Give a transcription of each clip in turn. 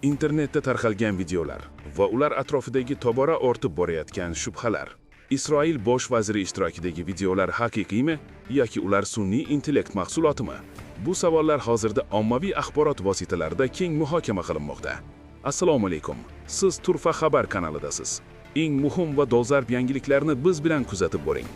Internetda tarqalgan videolar va ular atrofidagi tobora ortib borayotgan shubhalar. Isroil bosh vaziri ishtirokidagi videolar haqiqiymi yoki ular sun'iy intellekt mahsulotimi? Bu savollar hozirda ommaviy axborot vositalarida keng muhokama qilinmoqda. Assalomu alaykum. Siz Turfa xabar kanalidasiz. Eng muhim va dolzarb yangiliklarni biz bilan kuzatib boring.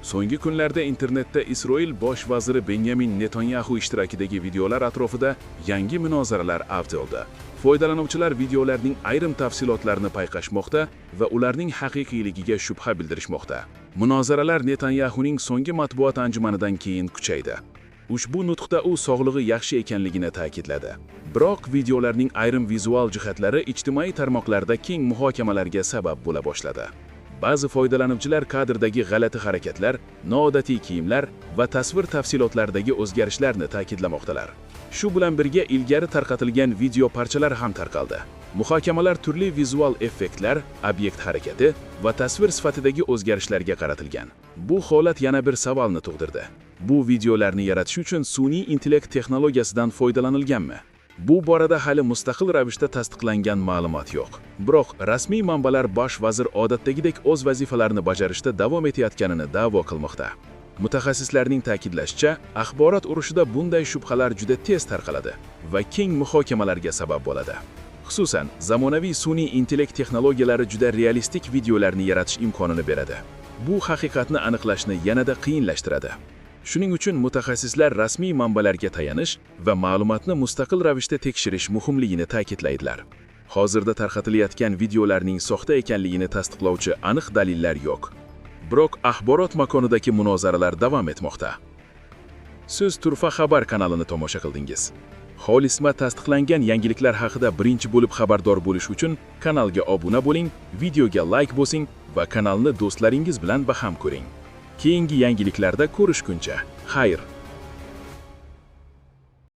So'nggi kunlarda internetda Isroil bosh vaziri Benyamin Netanyahu ishtirokidagi videolar atrofida yangi munozaralar avj oldi. Foydalanuvchilar videolarning ayrim tafsilotlarini payqashmoqda va ularning haqiqiyligiga shubha bildirishmoqda. Munozaralar Netanyahuning so'nggi matbuot anjumanidan keyin kuchaydi. Ushbu nutqda u sog'lig'i yaxshi ekanligini ta'kidladi. Biroq videolarning ayrim vizual jihatlari ijtimoiy tarmoqlarda keng muhokamalarga sabab bo'la boshladi. Ba'zi foydalanuvchilar kadrdagi g'alati harakatlar, noodatiy kiyimlar va tasvir tafsilotlaridagi o'zgarishlarni ta'kidlamoqdalar. Shu bilan birga ilgari tarqatilgan video parchalar ham tarqaldi. Muhokamalar turli vizual effektlar, obyekt harakati va tasvir sifatidagi o'zgarishlarga qaratilgan. Bu holat yana bir savolni tug'dirdi. Bu videolarni yaratish uchun sun'iy intellekt texnologiyasidan foydalanilganmi? Bu borada hali mustaqil ravishda tasdiqlangan ma'lumot yo'q. Biroq rasmiy manbalar bosh vazir odatdagidek o'z vazifalarini bajarishda davom etayotganini da'vo qilmoqda. Mutaxassislarning ta'kidlashicha, axborot urushida bunday shubhalar juda tez tarqaladi va keng muhokamalarga sabab bo'ladi. Xususan, zamonaviy sun'iy intellekt texnologiyalari juda realistik videolarni yaratish imkonini beradi. Bu haqiqatni aniqlashni yanada qiyinlashtiradi. Shuning uchun mutaxassislar rasmiy manbalarga tayanish va ma'lumotni mustaqil ravishda tekshirish muhimligini ta'kidlaydilar. Hozirda tarqatilayotgan videolarning soxta ekanligini tasdiqlovchi aniq dalillar yo'q. Biroq axborot makonidagi munozaralar davom etmoqda. Siz Turfa xabar kanalini tomosha qildingiz. Xolisma tasdiqlangan yangiliklar haqida birinchi bo'lib xabardor bo'lish uchun kanalga obuna bo'ling, videoga like bosing va kanalni do'stlaringiz bilan baham ko'ring. Keyingi yangiliklarda ko'rishguncha, xayr!